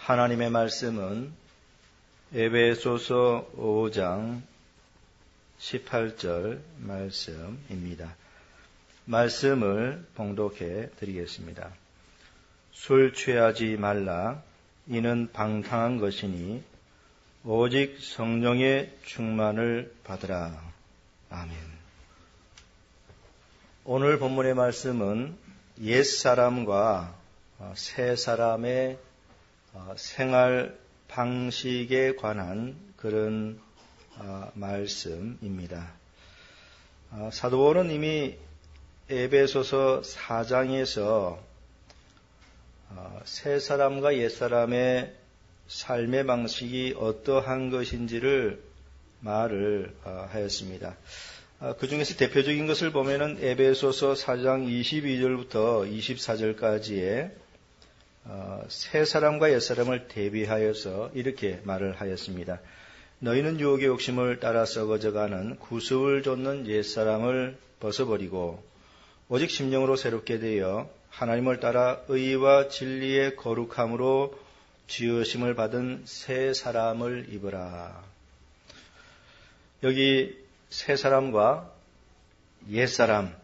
하나님의 말씀은 에베소서 5장 18절 말씀입니다. 말씀을 봉독해 드리겠습니다. 술 취하지 말라. 이는 방탕한 것이니 오직 성령의 충만을 받으라. 아멘. 오늘 본문의 말씀은 옛사람과 새사람의 생활 방식에 관한 그런 말씀입니다. 사도 바울은 이미 에베소서 4장에서 새사람과 옛사람의 삶의 방식이 어떠한 것인지를 말을 하였습니다. 그 중에서 대표적인 것을 보면은 에베소서 4장 22절부터 24절까지의 새 사람과 옛 사람을 대비하여서 이렇게 말을 하였습니다. 너희는 유혹의 욕심을 따라 썩어져가는 구습을 좇는 옛 사람을 벗어버리고 오직 심령으로 새롭게 되어 하나님을 따라 의와 진리의 거룩함으로 지으심을 받은 새 사람을 입으라. 여기 새 사람과 옛 사람,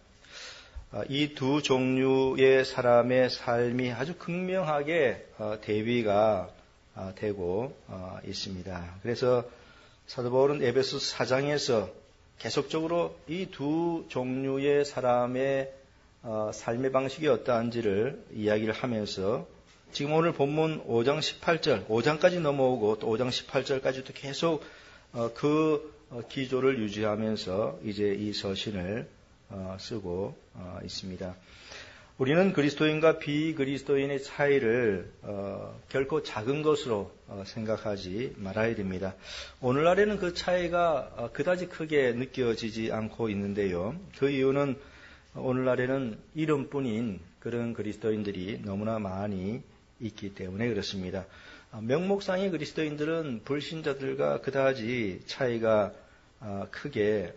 이 두 종류의 사람의 삶이 아주 극명하게 대비가 되고 있습니다. 그래서 사도 바울은 에베소 4장에서 계속적으로 이 두 종류의 사람의 삶의 방식이 어떠한지를 이야기를 하면서 지금 오늘 본문 5장 18절, 5장까지 넘어오고 또 5장 18절까지도 계속 그 기조를 유지하면서 이제 이 서신을 쓰고 있습니다. 우리는 그리스도인과 비그리스도인의 차이를 결코 작은 것으로 생각하지 말아야 됩니다. 오늘날에는 그 차이가 그다지 크게 느껴지지 않고 있는데요. 그 이유는 오늘날에는 이름뿐인 그런 그리스도인들이 너무나 많이 있기 때문에 그렇습니다. 명목상의 그리스도인들은 불신자들과 그다지 차이가 크게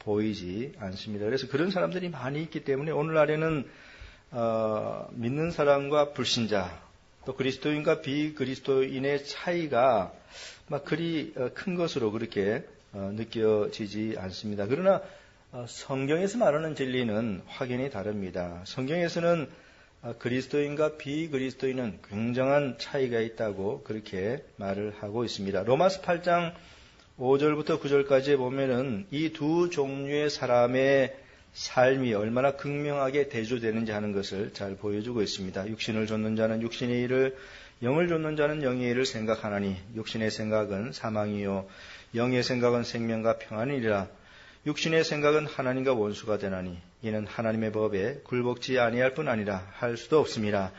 보이지 않습니다. 그래서 그런 사람들이 많이 있기 때문에 오늘날에는 믿는 사람과 불신자, 또 그리스도인과 비그리스도인의 차이가 막 그리 큰 것으로 그렇게 느껴지지 않습니다. 그러나 성경에서 말하는 진리는 확연히 다릅니다. 성경에서는 그리스도인과 비그리스도인은 굉장한 차이가 있다고 그렇게 말을 하고 있습니다. 로마서 8장 5절부터 9절까지에 보면은 이 두 종류의 사람의 삶이 얼마나 극명하게 대조되는지 하는 것을 잘 보여주고 있습니다. 육신을 좇는 자는 육신의 일을, 영을 좇는 자는 영의 일을 생각하나니 육신의 생각은 사망이요 영의 생각은 생명과 평안이니라. 육신의 생각은 하나님과 원수가 되나니 이는 하나님의 법에 굴복지 아니할 뿐 아니라 할 수도 없음이라.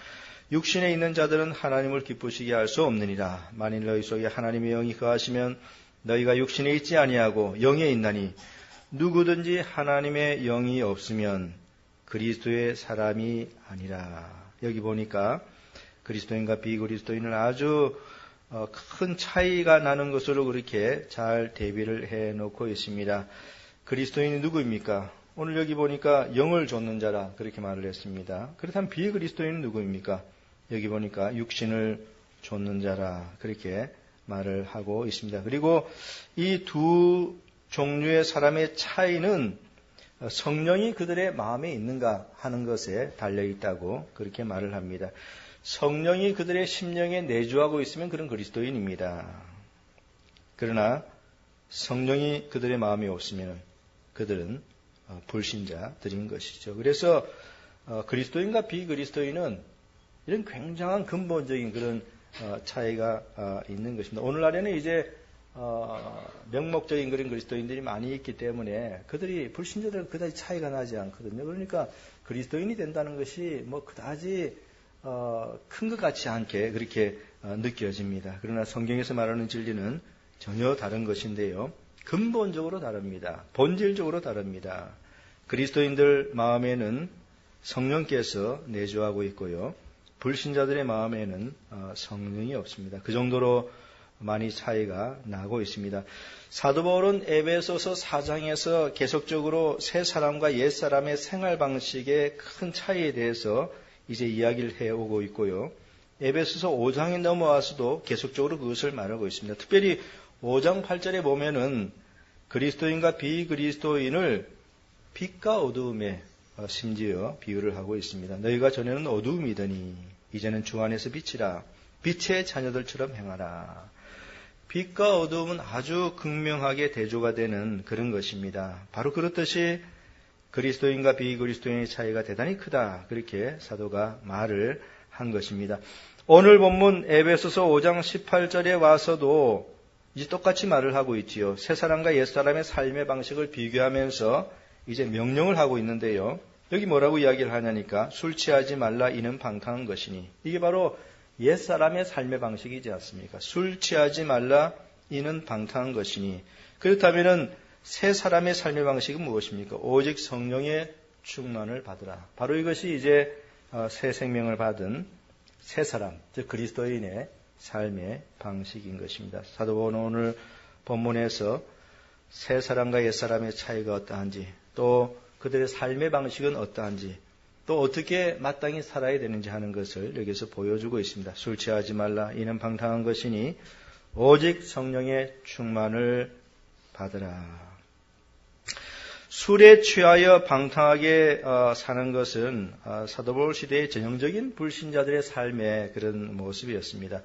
육신에 있는 자들은 하나님을 기쁘시게 할 수 없느니라. 만일 너희 속에 하나님의 영이 거하시면 너희가 육신에 있지 아니하고 영에 있나니 누구든지 하나님의 영이 없으면 그리스도의 사람이 아니라. 여기 보니까 그리스도인과 비그리스도인은 아주 큰 차이가 나는 것으로 그렇게 잘 대비를 해놓고 있습니다. 그리스도인이 누구입니까? 오늘 여기 보니까 영을 좇는 자라 그렇게 말을 했습니다. 그렇다면 비그리스도인은 누구입니까? 여기 보니까 육신을 좇는 자라 그렇게 말을 하고 있습니다. 그리고 이 두 종류의 사람의 차이는 성령이 그들의 마음에 있는가 하는 것에 달려있다고 그렇게 말을 합니다. 성령이 그들의 심령에 내주하고 있으면 그런 그리스도인입니다. 그러나 성령이 그들의 마음에 없으면 그들은 불신자들인 것이죠. 그래서 그리스도인과 비그리스도인은 이런 굉장한 근본적인 그런 차이가 있는 것입니다. 오늘날에는 이제 명목적인 그런 그리스도인들이 많이 있기 때문에 그들이 불신자들은 그다지 차이가 나지 않거든요. 그러니까 그리스도인이 된다는 것이 뭐 그다지 큰 것 같지 않게 그렇게 느껴집니다. 그러나 성경에서 말하는 진리는 전혀 다른 것인데요. 근본적으로 다릅니다. 본질적으로 다릅니다. 그리스도인들 마음에는 성령께서 내주하고 있고요. 불신자들의 마음에는 성령이 없습니다. 그 정도로 많이 차이가 나고 있습니다. 사도 바울은 에베소서 4장에서 계속적으로 새 사람과 옛 사람의 생활 방식의 큰 차이에 대해서 이제 이야기를 해오고 있고요. 에베소서 5장에 넘어와서도 계속적으로 그것을 말하고 있습니다. 특별히 5장 8절에 보면은 그리스도인과 비그리스도인을 빛과 어두움에 심지어 비유를 하고 있습니다. 너희가 전에는 어두움이더니 이제는 주 안에서 빛이라. 빛의 자녀들처럼 행하라. 빛과 어두움은 아주 극명하게 대조가 되는 그런 것입니다. 바로 그렇듯이 그리스도인과 비그리스도인의 차이가 대단히 크다. 그렇게 사도가 말을 한 것입니다. 오늘 본문 에베소서 5장 18절에 와서도 이제 똑같이 말을 하고 있지요. 새 사람과 옛 사람의 삶의 방식을 비교하면서 이제 명령을 하고 있는데요. 여기 뭐라고 이야기를 하냐니까 술 취하지 말라 이는 방탕한 것이니 이게 바로 옛 사람의 삶의 방식이지 않습니까? 술 취하지 말라 이는 방탕한 것이니 그렇다면은 새 사람의 삶의 방식은 무엇입니까? 오직 성령의 충만을 받으라. 바로 이것이 이제 새 생명을 받은 새 사람, 즉 그리스도인의 삶의 방식인 것입니다. 사도 바울은 오늘 본문에서 새 사람과 옛 사람의 차이가 어떠한지 또 그들의 삶의 방식은 어떠한지 또 어떻게 마땅히 살아야 되는지 하는 것을 여기서 보여주고 있습니다. 술 취하지 말라 이는 방탕한 것이니 오직 성령의 충만을 받으라. 술에 취하여 방탕하게 사는 것은 사도 바울 시대의 전형적인 불신자들의 삶의 그런 모습이었습니다.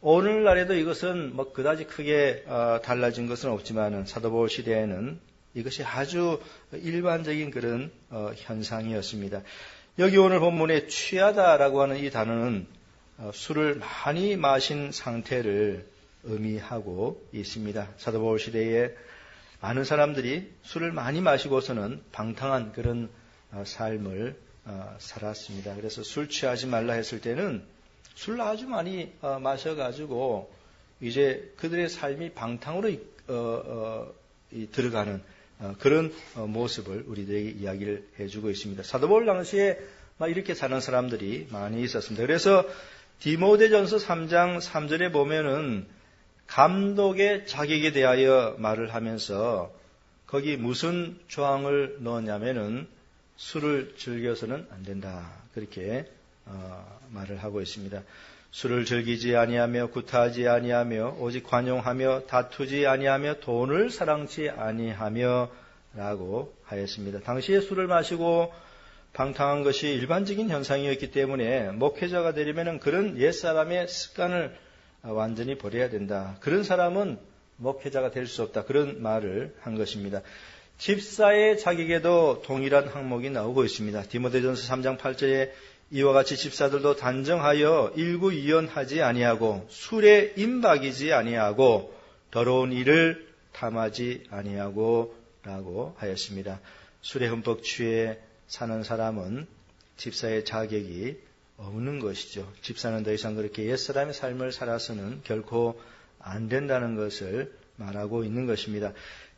오늘날에도 이것은 그다지 크게 달라진 것은 없지만 사도 바울 시대에는 이것이 아주 일반적인 그런 현상이었습니다. 여기 오늘 본문에 취하다라고 하는 이 단어는 술을 많이 마신 상태를 의미하고 있습니다. 사도 바울 시대에 많은 사람들이 술을 많이 마시고서는 방탕한 그런 삶을 살았습니다. 그래서 술 취하지 말라 했을 때는 술을 아주 많이 마셔가지고 이제 그들의 삶이 방탕으로 들어가는 그런 모습을 우리들에게 이야기를 해주고 있습니다. 사도 바울 당시에 이렇게 사는 사람들이 많이 있었습니다. 그래서 디모데전서 3장 3절에 보면은 감독의 자격에 대하여 말을 하면서 거기 무슨 조항을 넣었냐면은 술을 즐겨서는 안 된다. 그렇게 말을 하고 있습니다. 술을 즐기지 아니하며 구타하지 아니하며 오직 관용하며 다투지 아니하며 돈을 사랑치 아니하며 라고 하였습니다. 당시에 술을 마시고 방탕한 것이 일반적인 현상이었기 때문에 목회자가 되려면 그런 옛사람의 습관을 완전히 버려야 된다. 그런 사람은 목회자가 될 수 없다. 그런 말을 한 것입니다. 집사의 자격에도 동일한 항목이 나오고 있습니다. 디모데전서 3장 8절에 이와 같이 집사들도 단정하여 일구이연하지 아니하고 술에 임박이지 아니하고 더러운 일을 탐하지 아니하고 라고 하였습니다. 술에 흠뻑 취해 사는 사람은 집사의 자격이 없는 것이죠. 집사는 더 이상 그렇게 옛사람의 삶을 살아서는 결코 안 된다는 것을 말하고 있는 것입니다.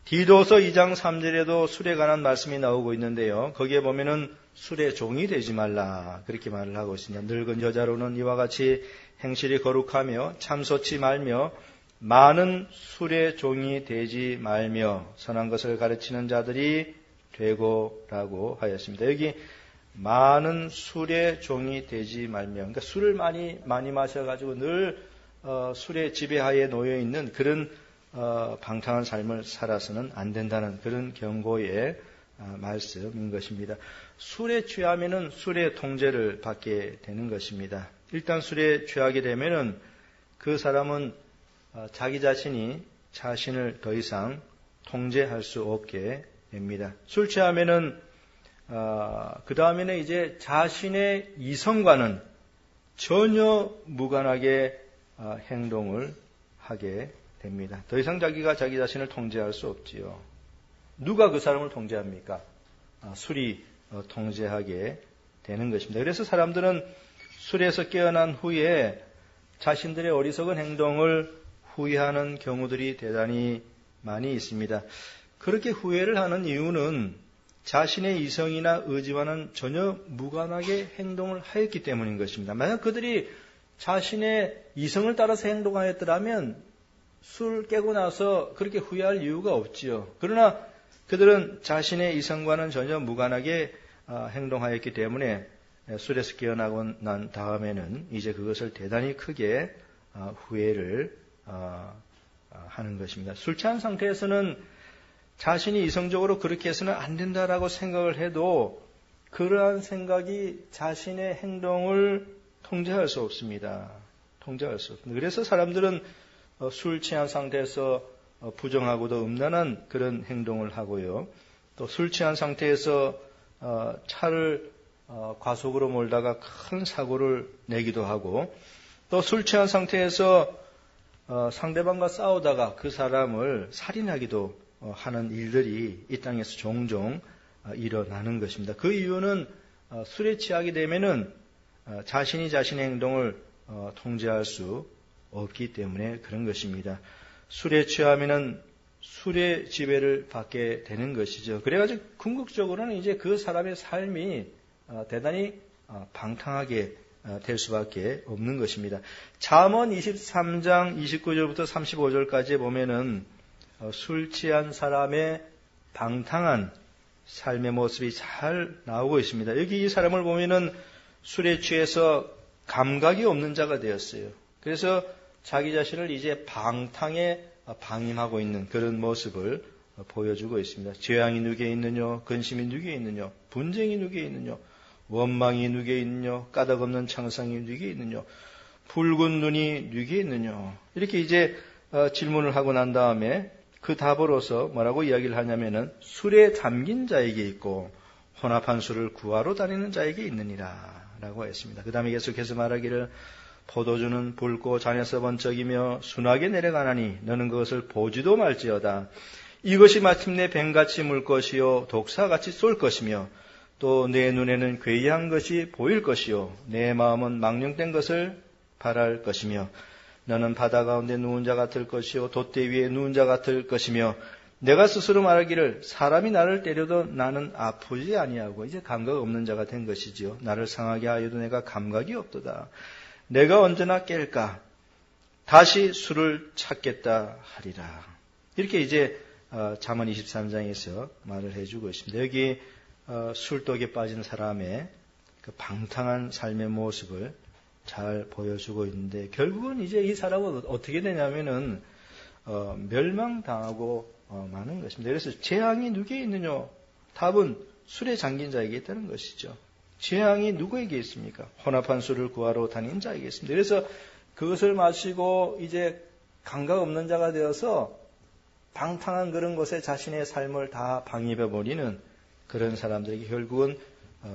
디도서 2장 3절에도 술에 관한 말씀이 나오고 있는데요. 거기에 보면은 술의 종이 되지 말라 그렇게 말을 하고 있습니다. 늙은 여자로는 이와 같이 행실이 거룩하며 참소치 말며 많은 술의 종이 되지 말며 선한 것을 가르치는 자들이 되고라고 하였습니다. 여기 많은 술의 종이 되지 말며, 그러니까 술을 많이 마셔가지고 늘 술의 지배하에 놓여 있는 그런 방탕한 삶을 살아서는 안 된다는 그런 경고의 말씀인 것입니다. 술에 취하면은 술의 통제를 받게 되는 것입니다. 일단 술에 취하게 되면은 그 사람은 자기 자신이 자신을 더 이상 통제할 수 없게 됩니다. 술 취하면은 그 다음에는 이제 자신의 이성과는 전혀 무관하게 행동을 하게 됩니다. 더 이상 자기가 자기 자신을 통제할 수 없지요. 누가 그 사람을 통제합니까? 술이 통제하게 되는 것입니다. 그래서 사람들은 술에서 깨어난 후에 자신들의 어리석은 행동을 후회하는 경우들이 대단히 많이 있습니다. 그렇게 후회를 하는 이유는 자신의 이성이나 의지와는 전혀 무관하게 행동을 하였기 때문인 것입니다. 만약 그들이 자신의 이성을 따라서 행동하였더라면 술 깨고 나서 그렇게 후회할 이유가 없지요. 그러나 그들은 자신의 이성과는 전혀 무관하게 행동하였기 때문에 술에서 깨어나고 난 다음에는 이제 그것을 대단히 크게 후회를 하는 것입니다. 술 취한 상태에서는 자신이 이성적으로 그렇게 해서는 안 된다라고 생각을 해도 그러한 생각이 자신의 행동을 통제할 수 없습니다. 통제할 수 없습니다. 그래서 사람들은 술 취한 상태에서 부정하고도 음란한 그런 행동을 하고요. 또 술 취한 상태에서 차를 과속으로 몰다가 큰 사고를 내기도 하고, 또 술 취한 상태에서 상대방과 싸우다가 그 사람을 살인하기도 하는 일들이 이 땅에서 종종 일어나는 것입니다. 그 이유는 술에 취하게 되면은 자신이 자신의 행동을 통제할 수 없기 때문에 그런 것입니다. 술에 취하면은 술의 지배를 받게 되는 것이죠. 그래가지고 궁극적으로는 이제 그 사람의 삶이 대단히 방탕하게 될 수밖에 없는 것입니다. 잠언 23장 29절부터 35절까지 보면은 술 취한 사람의 방탕한 삶의 모습이 잘 나오고 있습니다. 여기 이 사람을 보면은 술에 취해서 감각이 없는 자가 되었어요. 그래서 자기 자신을 이제 방탕에 방임하고 있는 그런 모습을 보여주고 있습니다. 죄악이 누구에 있느냐, 근심이 누구에 있느냐, 분쟁이 누구에 있느냐, 원망이 누구에 있느냐, 까닭없는 창상이 누구에 있느냐, 붉은 눈이 누구에 있느냐. 이렇게 이제 질문을 하고 난 다음에 그 답으로서 뭐라고 이야기를 하냐면은 술에 잠긴 자에게 있고 혼합한 술을 구하러 다니는 자에게 있느니라 라고 했습니다. 그 다음에 계속해서 말하기를 포도주는 붉고 잔에서 번쩍이며 순하게 내려가나니 너는 그것을 보지도 말지어다. 이것이 마침내 뱀같이 물 것이요 독사같이 쏠 것이며 또 내 눈에는 괴이한 것이 보일 것이요 내 마음은 망령된 것을 바랄 것이며 너는 바다 가운데 누운 자 같을 것이요 돛대 위에 누운 자 같을 것이며 내가 스스로 말하기를 사람이 나를 때려도 나는 아프지 아니하고 이제 감각 없는 자가 된 것이지요. 나를 상하게 하여도 내가 감각이 없도다. 내가 언제나 깰까? 다시 술을 찾겠다 하리라. 이렇게 이제 잠언 23장에서 말을 해주고 있습니다. 여기 술독에 빠진 사람의 그 방탕한 삶의 모습을 잘 보여주고 있는데 결국은 이제 이 사람은 어떻게 되냐면은 멸망당하고 마는 것입니다. 그래서 재앙이 누구에게 있느냐? 답은 술에 잠긴 자에게 있다는 것이죠. 재앙이 누구에게 있습니까? 혼합한 술을 구하러 다니는 자에게 있습니다. 그래서 그것을 마시고 이제 감각 없는 자가 되어서 방탕한 그런 것에 자신의 삶을 다 방입해버리는 그런 사람들에게 결국은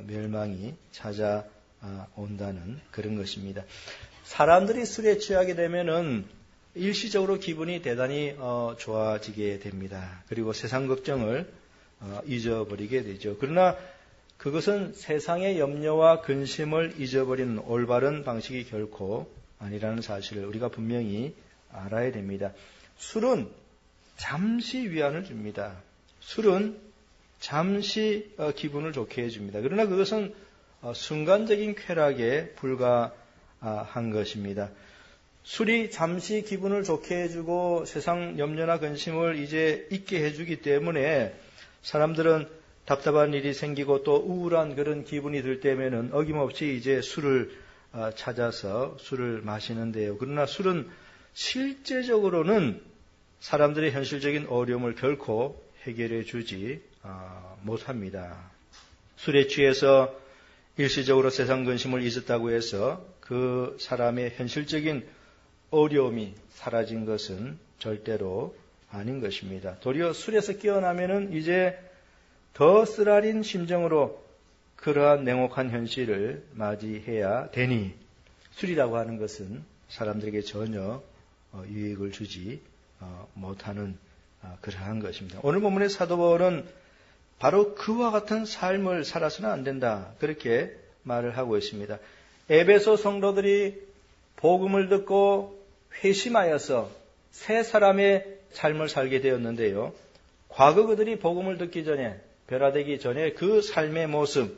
멸망이 찾아온다는 그런 것입니다. 사람들이 술에 취하게 되면은 일시적으로 기분이 대단히 좋아지게 됩니다. 그리고 세상 걱정을 잊어버리게 되죠. 그러나 그것은 세상의 염려와 근심을 잊어버리는 올바른 방식이 결코 아니라는 사실을 우리가 분명히 알아야 됩니다. 술은 잠시 위안을 줍니다. 술은 잠시 기분을 좋게 해줍니다. 그러나 그것은 순간적인 쾌락에 불과한 것입니다. 술이 잠시 기분을 좋게 해주고 세상 염려나 근심을 이제 잊게 해주기 때문에 사람들은 답답한 일이 생기고 또 우울한 그런 기분이 들 때면은 어김없이 이제 술을 찾아서 술을 마시는데요. 그러나 술은 실제적으로는 사람들의 현실적인 어려움을 결코 해결해 주지 못합니다. 술에 취해서 일시적으로 세상 근심을 잊었다고 해서 그 사람의 현실적인 어려움이 사라진 것은 절대로 아닌 것입니다. 도리어 술에서 깨어나면은 이제 더 쓰라린 심정으로 그러한 냉혹한 현실을 맞이해야 되니 술이라고 하는 것은 사람들에게 전혀 유익을 주지 못하는 그러한 것입니다. 오늘 본문의 사도 바울은 바로 그와 같은 삶을 살아서는 안 된다. 그렇게 말을 하고 있습니다. 에베소 성도들이 복음을 듣고 회심하여서 새 사람의 삶을 살게 되었는데요. 과거 그들이 복음을 듣기 전에 변화되기 전에 그 삶의 모습,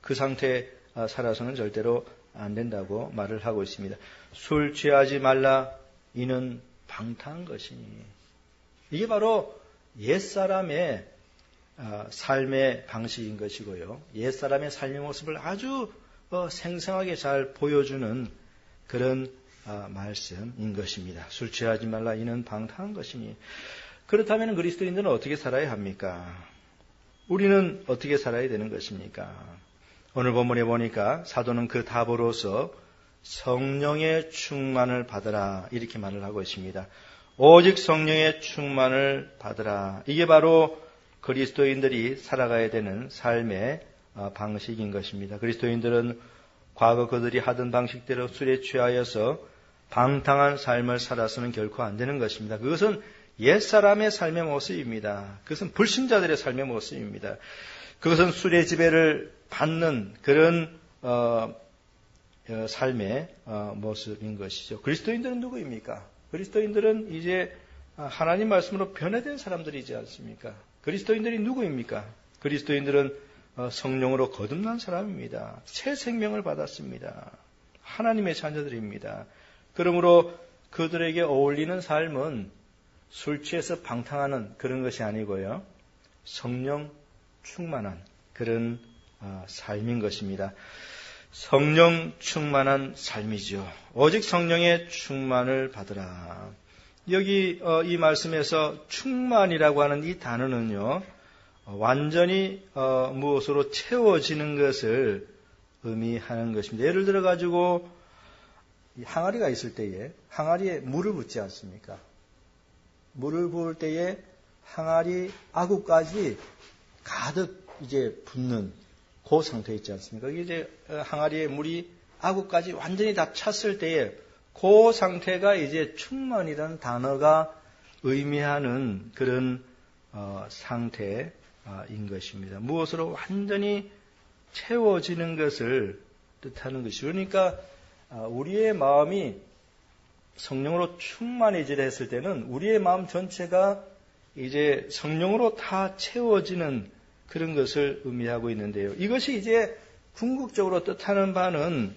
그 상태에 살아서는 절대로 안 된다고 말을 하고 있습니다. 술 취하지 말라 이는 방탕한 것이니. 이게 바로 옛사람의 삶의 방식인 것이고요. 옛사람의 삶의 모습을 아주 생생하게 잘 보여주는 그런 말씀인 것입니다. 술 취하지 말라 이는 방탕한 것이니. 그렇다면 그리스도인들은 어떻게 살아야 합니까? 우리는 어떻게 살아야 되는 것입니까? 오늘 본문에 보니까 사도는 그 답으로서 성령의 충만을 받으라 이렇게 말을 하고 있습니다. 오직 성령의 충만을 받으라. 이게 바로 그리스도인들이 살아가야 되는 삶의 방식인 것입니다. 그리스도인들은 과거 그들이 하던 방식대로 술에 취하여서 방탕한 삶을 살아서는 결코 안 되는 것입니다. 그것은 옛사람의 삶의 모습입니다. 그것은 불신자들의 삶의 모습입니다. 그것은 술의 지배를 받는 그런 삶의 모습인 것이죠. 그리스도인들은 누구입니까? 그리스도인들은 이제 하나님 말씀으로 변화된 사람들이지 않습니까? 그리스도인들이 누구입니까? 그리스도인들은 성령으로 거듭난 사람입니다. 새 생명을 받았습니다. 하나님의 자녀들입니다. 그러므로 그들에게 어울리는 삶은 술 취해서 방탕하는 그런 것이 아니고요. 성령 충만한 그런 삶인 것입니다. 성령 충만한 삶이죠. 오직 성령의 충만을 받으라. 여기 이 말씀에서 충만이라고 하는 이 단어는요. 완전히 무엇으로 채워지는 것을 의미하는 것입니다. 예를 들어 가지고 항아리가 있을 때에 항아리에 물을 붓지 않습니까? 물을 부을 때에 항아리 아구까지 가득 이제 붓는 그 상태 있지 않습니까? 이제 항아리에 물이 아구까지 완전히 다 찼을 때에 그 상태가 이제 충만이라는 단어가 의미하는 그런 상태인 것입니다. 무엇으로 완전히 채워지는 것을 뜻하는 것이죠. 그러니까 우리의 마음이 성령으로 충만해지려 했을 때는 우리의 마음 전체가 이제 성령으로 다 채워지는 그런 것을 의미하고 있는데요. 이것이 이제 궁극적으로 뜻하는 바는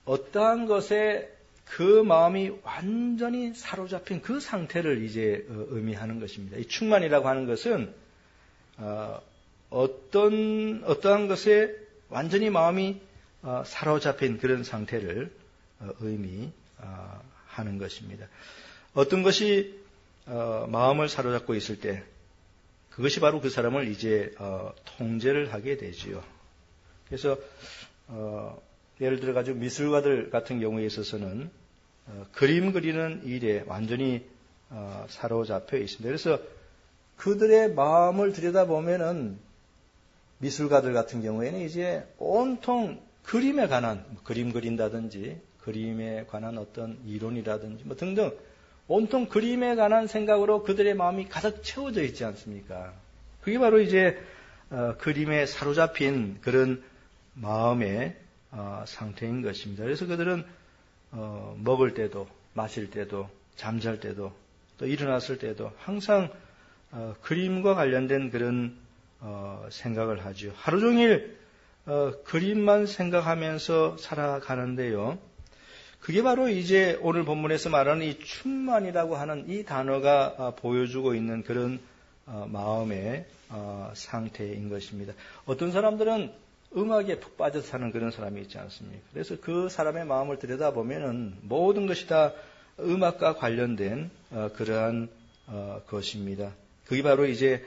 어떠한 것에 그 마음이 완전히 사로잡힌 그 상태를 이제 의미하는 것입니다. 이 충만이라고 하는 것은 어떠한 것에 완전히 마음이 사로잡힌 그런 상태를 의미하는 것입니다. 어떤 것이 마음을 사로잡고 있을 때 그것이 바로 그 사람을 이제 통제를 하게 되지요. 그래서 예를 들어 가지고 미술가들 같은 경우에 있어서는 그림 그리는 일에 완전히 사로잡혀 있습니다. 그래서 그들의 마음을 들여다보면은 미술가들 같은 경우에는 이제 온통 그림에 관한 그림 그린다든지 그림에 관한 어떤 이론이라든지 뭐 등등 온통 그림에 관한 생각으로 그들의 마음이 가득 채워져 있지 않습니까? 그게 바로 이제 그림에 사로잡힌 그런 마음의 상태인 것입니다. 그래서 그들은 먹을 때도 마실 때도 잠잘 때도 또 일어났을 때도 항상 그림과 관련된 그런 생각을 하죠. 하루 종일 그림만 생각하면서 살아가는데요. 그게 바로 이제 오늘 본문에서 말하는 이 충만이라고 하는 이 단어가 보여주고 있는 그런 마음의 상태인 것입니다. 어떤 사람들은 음악에 푹 빠져 사는 그런 사람이 있지 않습니까? 그래서 그 사람의 마음을 들여다보면은 모든 것이 다 음악과 관련된 그러한 것입니다. 그게 바로 이제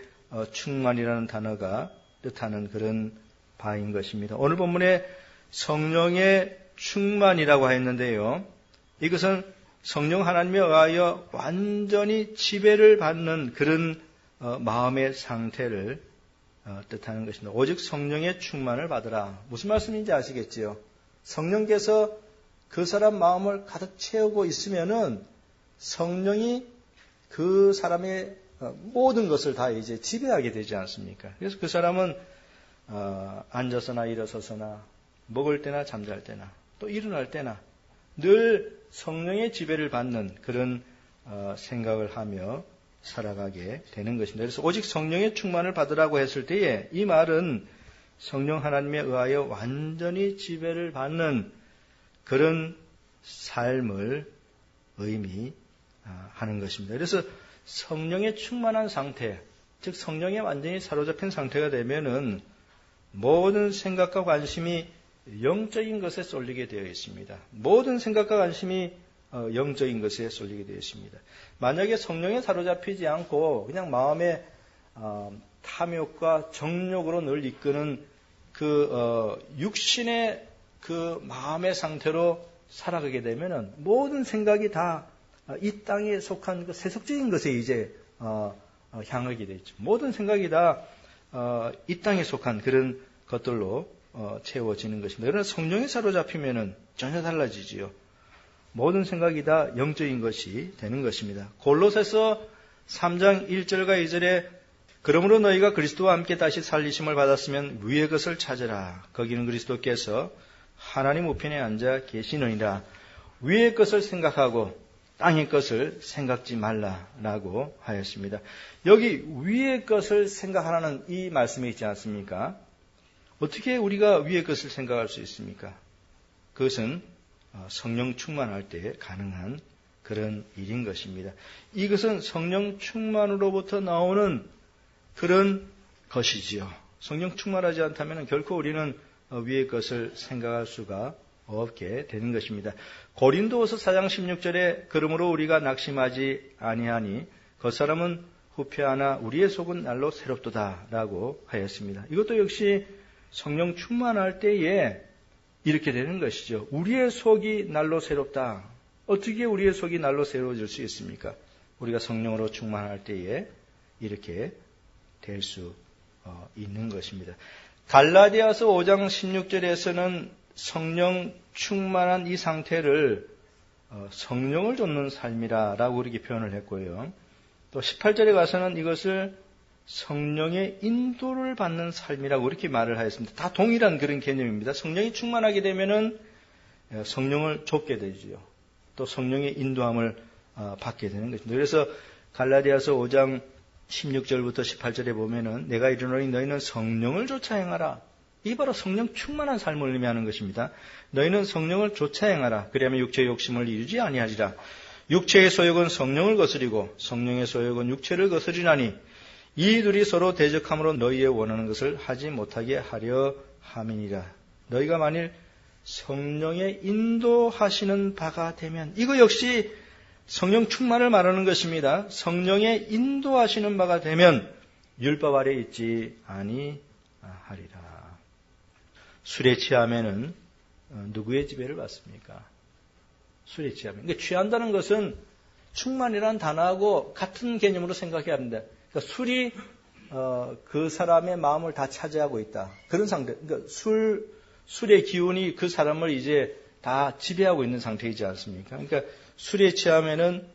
충만이라는 단어가 뜻하는 그런 바인 것입니다. 오늘 본문에 성령의 충만이라고 했는데요. 이것은 성령 하나님에 의하여 완전히 지배를 받는 그런 마음의 상태를 뜻하는 것입니다. 오직 성령의 충만을 받으라. 무슨 말씀인지 아시겠지요? 성령께서 그 사람 마음을 가득 채우고 있으면은 성령이 그 사람의 모든 것을 다 이제 지배하게 되지 않습니까? 그래서 그 사람은 앉아서나 일어서서나 먹을 때나 잠잘 때나 또 일어날 때나 늘 성령의 지배를 받는 그런 생각을 하며 살아가게 되는 것입니다. 그래서 오직 성령의 충만을 받으라고 했을 때에 이 말은 성령 하나님에 의하여 완전히 지배를 받는 그런 삶을 의미하는 것입니다. 그래서 성령의 충만한 상태, 즉 성령에 완전히 사로잡힌 상태가 되면은 모든 생각과 관심이 영적인 것에 쏠리게 되어 있습니다. 모든 생각과 관심이 영적인 것에 쏠리게 되어 있습니다. 만약에 성령에 사로잡히지 않고 그냥 마음의 탐욕과 정욕으로 늘 이끄는 그 육신의 그 마음의 상태로 살아가게 되면은 모든 생각이 다 이 땅에 속한 그 세속적인 것에 이제 향하게 되죠. 모든 생각이 다 이 땅에 속한 그런 것들로 채워지는 것입니다. 그러나 성령에 사로잡히면은 전혀 달라지지요. 모든 생각이 다 영적인 것이 되는 것입니다. 골로새서 3장 1절과 2절에 그러므로 너희가 그리스도와 함께 다시 살리심을 받았으면 위의 것을 찾으라. 거기는 그리스도께서 하나님 우편에 앉아 계시느니라. 위의 것을 생각하고 땅의 것을 생각지 말라라고 하였습니다. 여기 위의 것을 생각하라는 이 말씀이 있지 않습니까? 어떻게 우리가 위의 것을 생각할 수 있습니까? 그것은 성령 충만할 때 가능한 그런 일인 것입니다. 이것은 성령 충만으로부터 나오는 그런 것이지요. 성령 충만하지 않다면 결코 우리는 위의 것을 생각할 수가 없게 되는 것입니다. 고린도후서 4장 16절에 그러므로 우리가 낙심하지 아니하니 겉사람은 후패하나 우리의 속은 날로 새롭도다라고 하였습니다. 이것도 역시 성령 충만할 때에 이렇게 되는 것이죠. 우리의 속이 날로 새롭다. 어떻게 우리의 속이 날로 새로워질 수 있습니까? 우리가 성령으로 충만할 때에 이렇게 될 수 있는 것입니다. 갈라디아서 5장 16절에서는 성령 충만한 이 상태를 성령을 좇는 삶이라고 이렇게 표현을 했고요. 또 18절에 가서는 이것을 성령의 인도를 받는 삶이라고 이렇게 말을 하였습니다. 다 동일한 그런 개념입니다. 성령이 충만하게 되면은 성령을 좇게 되지요. 또 성령의 인도함을 받게 되는 것입니다. 그래서 갈라디아서 5장 16절부터 18절에 보면은 내가 이르노니 너희는 성령을 좇아 행하라. 이게 바로 성령 충만한 삶을 의미하는 것입니다. 너희는 성령을 좇아 행하라. 그리하면 육체의 욕심을 이루지 아니하리라. 육체의 소욕은 성령을 거스리고 성령의 소욕은 육체를 거스리나니 이 둘이 서로 대적함으로 너희의 원하는 것을 하지 못하게 하려 함이니라. 너희가 만일 성령의 인도하시는 바가 되면 이거 역시 성령 충만을 말하는 것입니다. 성령의 인도하시는 바가 되면 율법 아래 있지 아니하리라. 술에 취하면은 누구의 지배를 받습니까? 술에 취하면. 그러니까 취한다는 것은 충만이라는 단어하고 같은 개념으로 생각해야 합니다. 그러니까 술이 그 사람의 마음을 다 차지하고 있다. 그런 상태. 그러니까 술의 기운이 그 사람을 이제 다 지배하고 있는 상태이지 않습니까? 그러니까 술에 취하면은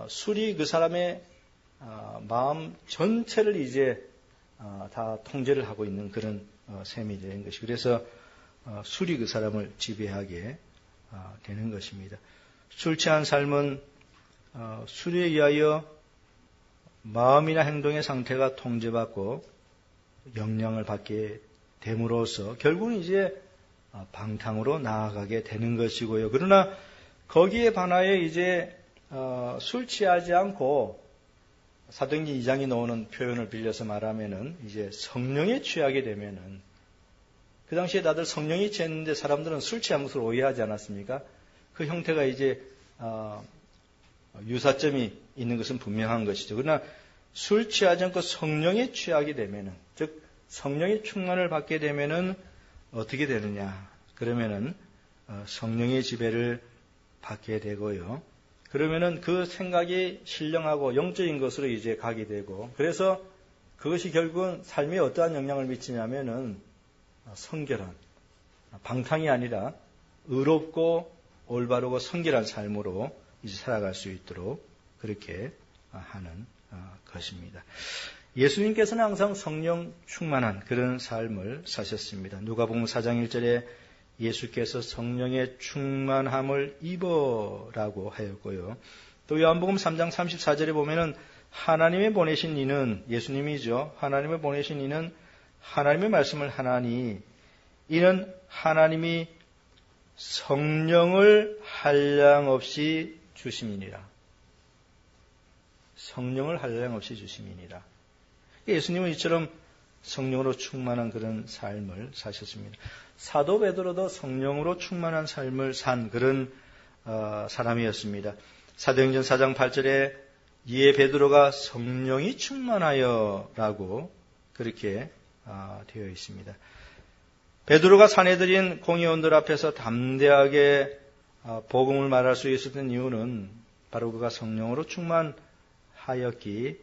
술이 그 사람의 마음 전체를 이제 다 통제를 하고 있는 그런 셈이 되는 것이. 그래서 술이 그 사람을 지배하게 되는 것입니다. 술 취한 삶은 술에 의하여 마음이나 행동의 상태가 통제받고 영향을 받게 됨으로써 결국은 이제 방탕으로 나아가게 되는 것이고요. 그러나 거기에 반하여 이제 술 취하지 않고 사도행전 2장이 나오는 표현을 빌려서 말하면은 이제 성령에 취하게 되면은 그 당시에 다들 성령이 취했는데 사람들은 술 취한 것을 오해하지 않았습니까? 그 형태가 이제 유사점이 있는 것은 분명한 것이죠. 그러나 술 취하지 않고 성령에 취하게 되면은, 즉 성령의 충만을 받게 되면은 어떻게 되느냐? 그러면은 성령의 지배를 받게 되고요. 그러면은 그 생각이 신령하고 영적인 것으로 이제 가게 되고, 그래서 그것이 결국은 삶에 어떠한 영향을 미치냐면은 성결한, 방탕이 아니라 의롭고 올바르고 성결한 삶으로 이제 살아갈 수 있도록 그렇게 하는 것입니다. 예수님께서는 항상 성령 충만한 그런 삶을 사셨습니다. 누가복음 4장 1절에 예수께서 성령의 충만함을 입어라고 하였고요. 또 요한복음 3장 34절에 보면은 하나님의 보내신 이는, 예수님이죠. 하나님의 보내신 이는 하나님의 말씀을 하나니 이는 하나님이 성령을 한량없이 주심이니라. 성령을 한량없이 주심이니라. 예수님은 이처럼 성령으로 충만한 그런 삶을 사셨습니다. 사도 베드로도 성령으로 충만한 삶을 산 그런 사람이었습니다. 사도행전 4장 8절에 이에 베드로가 성령이 충만하여 라고 그렇게 되어 있습니다. 베드로가 사내들인 공회원들 앞에서 담대하게 복음을 말할 수 있었던 이유는 바로 그가 성령으로 충만하였기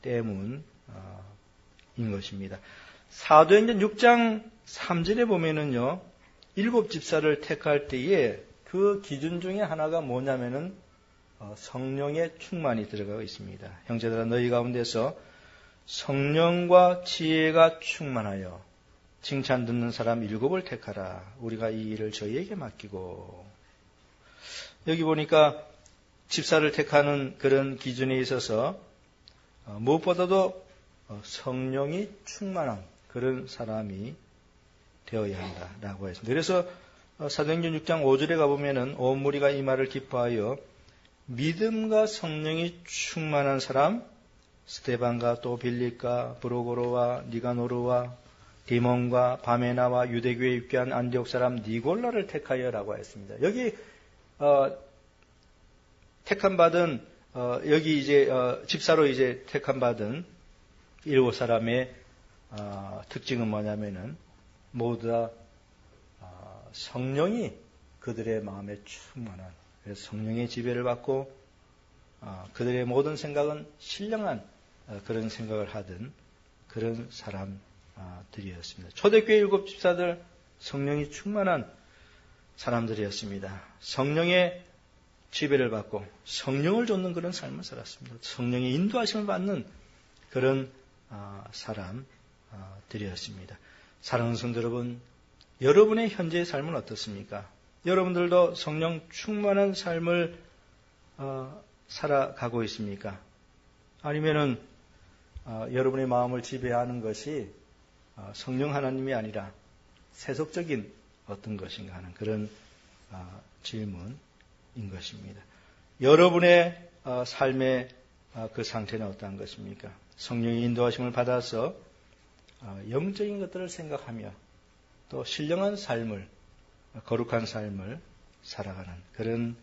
때문인 것입니다. 사도행전 6장 3절에 보면은요, 7 집사를 택할 때에 그 기준 중에 하나가 뭐냐면은 성령의 충만이 들어가고 있습니다. 형제들아 너희 가운데서 성령과 지혜가 충만하여 칭찬 듣는 사람 7을 택하라. 우리가 이 일을 저희에게 맡기고. 여기 보니까 집사를 택하는 그런 기준에 있어서 무엇보다도 성령이 충만한 그런 사람이 되어야 한다라고 했습니다. 그래서 사도행전 6장 5절에 가보면은 온 무리가 이 말을 기뻐하여 믿음과 성령이 충만한 사람 스데반과 또 빌립과 브로고로와 니가노르와 디몬과 바메나와 유대교에 입교한 안디옥 사람 니골라를 택하여라고 했습니다. 여기 택함받은 여기 이제 집사로 이제 택함받은 7 사람의 특징은 뭐냐면은 모두 다 성령이 그들의 마음에 충만한, 그래서 성령의 지배를 받고 그들의 모든 생각은 신령한 그런 생각을 하던 그런 사람들이었습니다. 초대교회 7 집사들 성령이 충만한 사람들이었습니다. 성령의 지배를 받고 성령을 좇는 그런 삶을 살았습니다. 성령의 인도하심을 받는 그런 사람들이었습니다. 사랑하는 성도 여러분, 여러분의 현재의 삶은 어떻습니까? 여러분들도 성령 충만한 삶을 살아가고 있습니까? 아니면은 여러분의 마음을 지배하는 것이 성령 하나님이 아니라 세속적인 어떤 것인가 하는 그런 질문인 것입니다. 여러분의 삶의 그 상태는 어떠한 것입니까? 성령의 인도하심을 받아서 영적인 것들을 생각하며 또 신령한 삶을, 거룩한 삶을 살아가는 그런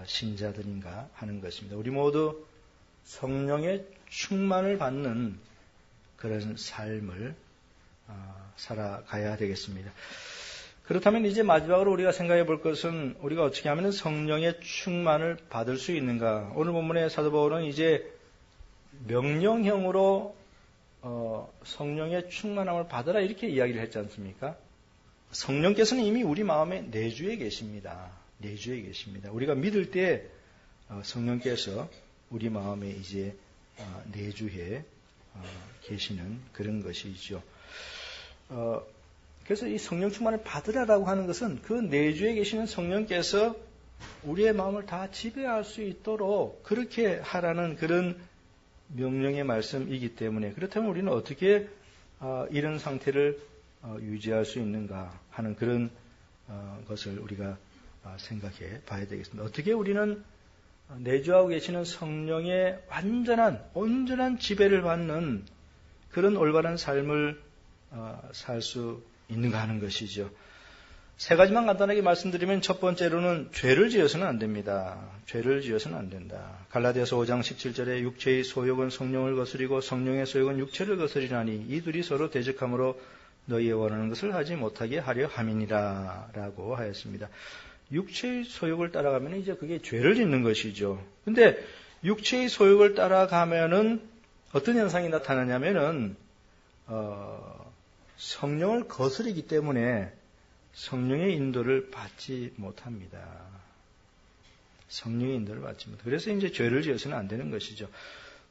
신자들인가 하는 것입니다. 우리 모두 성령의 충만을 받는 그런 삶을 살아가야 되겠습니다. 그렇다면 이제 마지막으로 우리가 생각해 볼 것은 우리가 어떻게 하면 성령의 충만을 받을 수 있는가. 오늘 본문의 사도 바울은 이제 명령형으로 성령의 충만함을 받으라 이렇게 이야기를 했지 않습니까? 성령께서는 이미 우리 마음에 내주해 계십니다. 내주해 계십니다. 우리가 믿을 때 성령께서 우리 마음에 이제 내주해 계시는 그런 것이죠. 그래서 이 성령 충만을 받으라라고 하는 것은 그 내주에 계시는 성령께서 우리의 마음을 다 지배할 수 있도록 그렇게 하라는 그런 명령의 말씀이기 때문에, 그렇다면 우리는 어떻게 이런 상태를 유지할 수 있는가 하는 그런 것을 우리가 생각해 봐야 되겠습니다. 어떻게 우리는 내주하고 계시는 성령의 온전한 지배를 받는 그런 올바른 삶을 살 수 있는가 하는 것이죠. 3가지만 간단하게 말씀드리면 첫 번째로는 죄를 지어서는 안 됩니다. 죄를 지어서는 안 된다. 갈라디아서 5장 17절에 육체의 소욕은 성령을 거스리고 성령의 소욕은 육체를 거스리나니 이 둘이 서로 대적함으로 너희의 원하는 것을 하지 못하게 하려 함이니라 라고 하였습니다. 육체의 소욕을 따라가면 이제 그게 죄를 짓는 것이죠. 근데 육체의 소욕을 따라가면은 어떤 현상이 나타나냐면은 성령을 거스르기 때문에 성령의 인도를 받지 못합니다. 성령의 인도를 받지 못합니다. 그래서 이제 죄를 지어서는 안 되는 것이죠.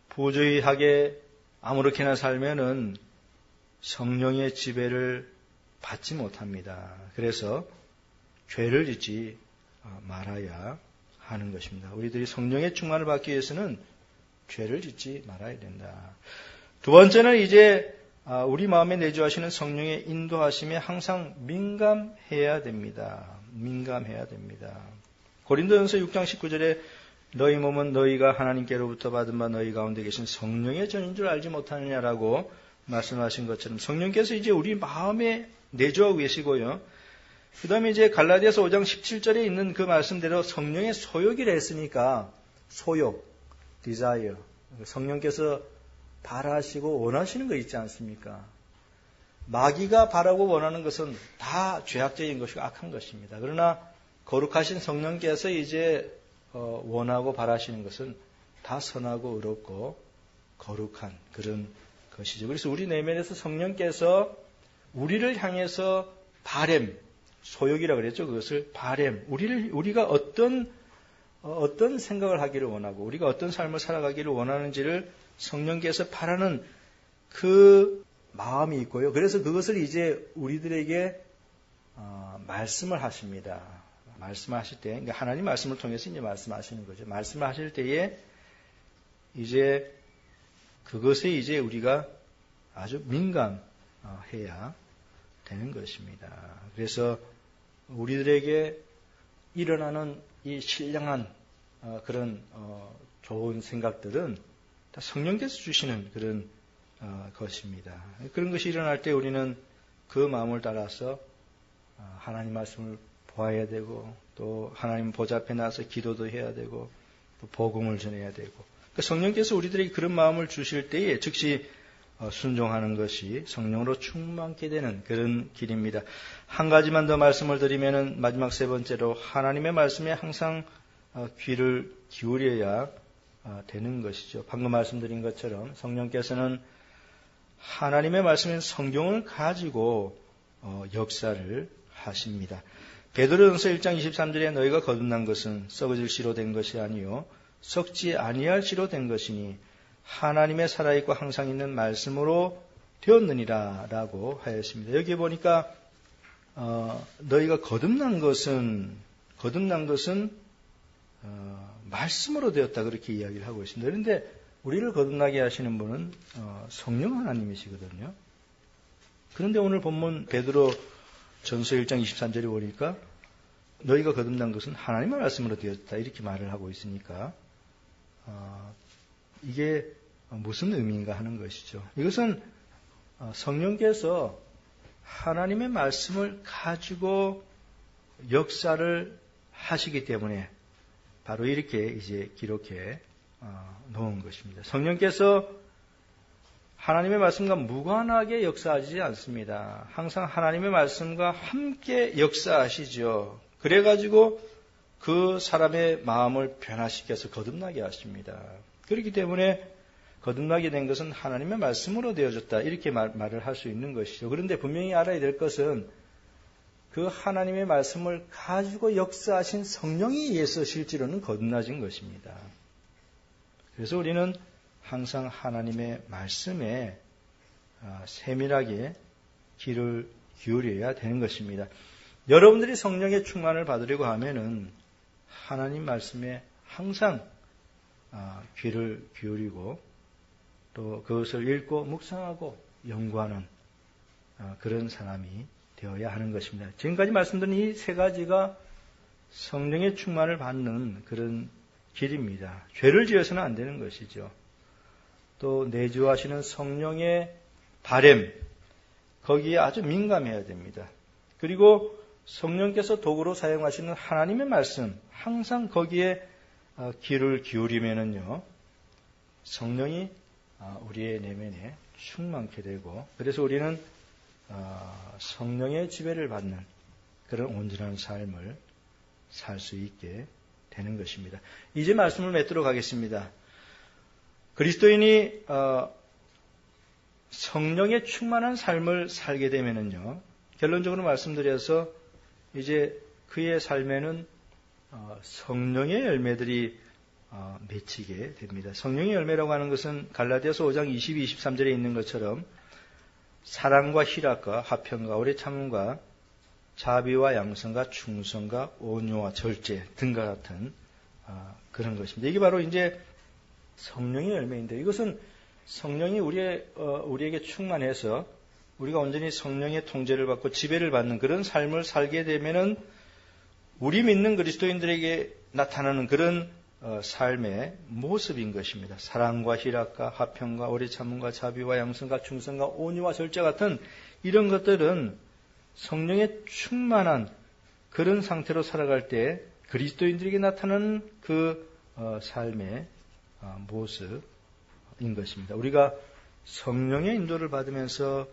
부주의하게 아무렇게나 살면은 성령의 지배를 받지 못합니다. 그래서 죄를 짓지 말아야 하는 것입니다. 우리들이 성령의 충만을 받기 위해서는 죄를 짓지 말아야 된다. 두 번째는 이제 우리 마음에 내주하시는 성령의 인도하심에 항상 민감해야 됩니다. 민감해야 됩니다. 고린도전서 6장 19절에 너희 몸은 너희가 하나님께로부터 받은 바 너희 가운데 계신 성령의 전인 줄 알지 못하느냐라고 말씀하신 것처럼 성령께서 이제 우리 마음에 내주하고 계시고요. 그 다음에 이제 갈라디아서 5장 17절에 있는 그 말씀대로 성령의 소욕이라 했으니까 소욕, desire. 성령께서 바라시고 원하시는 거 있지 않습니까? 마귀가 바라고 원하는 것은 다 죄악적인 것이고 악한 것입니다. 그러나 거룩하신 성령께서 이제 원하고 바라시는 것은 다 선하고 의롭고 거룩한 그런 것이죠. 그래서 우리 내면에서 성령께서 우리를 향해서 바램, 소욕이라 그랬죠. 그것을 바램, 우리가 어떤 생각을 하기를 원하고 우리가 어떤 삶을 살아가기를 원하는지를 성령께서 바라는 그 마음이 있고요. 그래서 그것을 이제 우리들에게 말씀을 하십니다. 말씀하실 때, 그러니까 하나님 말씀을 통해서 이제 말씀하시는 거죠. 말씀을 하실 때에 이제 그것에 이제 우리가 아주 민감해야 되는 것입니다. 그래서 우리들에게 일어나는 이 신령한 그런 좋은 생각들은 다 성령께서 주시는 그런 것입니다. 그런 것이 일어날 때 우리는 그 마음을 따라서 하나님 말씀을 보아야 되고 또 하나님 보좌 앞에 나서 기도도 해야 되고 또 복음을 전해야 되고 그러니까 성령께서 우리들에게 그런 마음을 주실 때에 즉시 순종하는 것이 성령으로 충만케 되는 그런 길입니다. 한 가지만 더 말씀을 드리면은 마지막 세 번째로 하나님의 말씀에 항상 귀를 기울여야 되는 것이죠. 방금 말씀드린 것처럼 성령께서는 하나님의 말씀인 성경을 가지고 역사를 하십니다. 베드로전서 1장 23절에 너희가 거듭난 것은 썩어질 씨로 된 것이 아니요 썩지 아니할 씨로 된 것이니 하나님의 살아있고 항상 있는 말씀으로 되었느니라 라고 하였습니다. 여기 보니까 너희가 거듭난 것은 말씀으로 되었다 그렇게 이야기를 하고 있습니다. 그런데 우리를 거듭나게 하시는 분은 성령 하나님이시거든요. 그런데 오늘 본문 베드로 전서 1장 23절에 보니까 너희가 거듭난 것은 하나님의 말씀으로 되었다 이렇게 말을 하고 있으니까 이게 무슨 의미인가 하는 것이죠. 이것은 성령께서 하나님의 말씀을 가지고 역사를 하시기 때문에 바로 이렇게 이제 기록해 놓은 것입니다. 성령께서 하나님의 말씀과 무관하게 역사하지 않습니다. 항상 하나님의 말씀과 함께 역사하시죠. 그래가지고 그 사람의 마음을 변화시켜서 거듭나게 하십니다. 그렇기 때문에 거듭나게 된 것은 하나님의 말씀으로 되어졌다. 이렇게 말을 할 수 있는 것이죠. 그런데 분명히 알아야 될 것은 그 하나님의 말씀을 가지고 역사하신 성령에 의해서 실제로는 거듭나진 것입니다. 그래서 우리는 항상 하나님의 말씀에 세밀하게 귀를 기울여야 되는 것입니다. 여러분들이 성령의 충만을 받으려고 하면은 하나님 말씀에 항상 귀를 기울이고 또 그것을 읽고 묵상하고 연구하는 그런 사람이 되어야 하는 것입니다. 지금까지 말씀드린 이 세 가지가 성령의 충만을 받는 그런 길입니다. 죄를 지어서는 안 되는 것이죠. 또 내주하시는 성령의 바램, 거기에 아주 민감해야 됩니다. 그리고 성령께서 도구로 사용하시는 하나님의 말씀, 항상 거기에 귀를 기울이면은요, 성령이 우리의 내면에 충만케 되고, 그래서 우리는 성령의 지배를 받는 그런 온전한 삶을 살 수 있게 되는 것입니다. 이제 말씀을 맺도록 하겠습니다. 그리스도인이 성령의 충만한 삶을 살게 되면은요, 결론적으로 말씀드려서 이제 그의 삶에는 성령의 열매들이 맺히게 됩니다. 성령의 열매라고 하는 것은 갈라디아서 5장 22, 23절에 있는 것처럼 사랑과 희락과 화평과 오래 참음과 자비와 양선과 충성과 온유와 절제 등과 같은 그런 것입니다. 이게 바로 이제 성령의 열매인데 이것은 성령이 우리에게 충만해서 우리가 온전히 성령의 통제를 받고 지배를 받는 그런 삶을 살게 되면은 우리 믿는 그리스도인들에게 나타나는 그런 삶의 모습인 것입니다. 사랑과 희락과 화평과 오래 참음과 자비와 양선과 충성과 온유와 절제 같은 이런 것들은 성령의 충만한 그런 상태로 살아갈 때 그리스도인들에게 나타나는 그 삶의 모습인 것입니다. 우리가 성령의 인도를 받으면서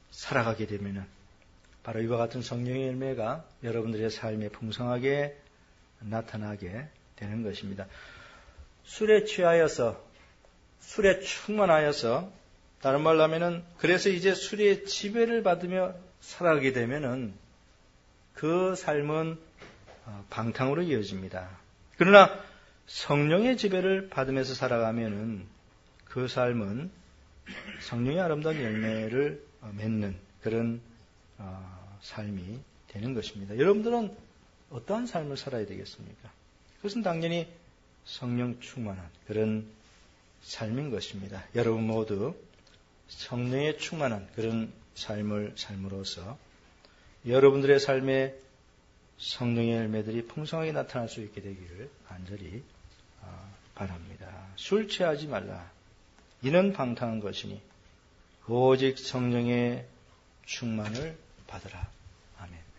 살아가게 되면은 바로 이와 같은 성령의 열매가 여러분들의 삶에 풍성하게 나타나게 되는 것입니다. 술에 취하여서, 술에 충만하여서, 다른 말로 하면은, 그래서 이제 술의 지배를 받으며 살아가게 되면은 그 삶은 방탕으로 이어집니다. 그러나 성령의 지배를 받으면서 살아가면은 그 삶은 성령의 아름다운 열매를 맺는 그런 삶이 되는 것입니다. 여러분들은 어떠한 삶을 살아야 되겠습니까? 그것은 당연히 성령 충만한 그런 삶인 것입니다. 여러분 모두 성령에 충만한 그런 삶을 삶으로써 여러분들의 삶에 성령의 열매들이 풍성하게 나타날 수 있게 되기를 간절히 바랍니다. 술 취하지 말라. 이는 방탕한 것이니 오직 성령의 충만을 받으라. 아멘.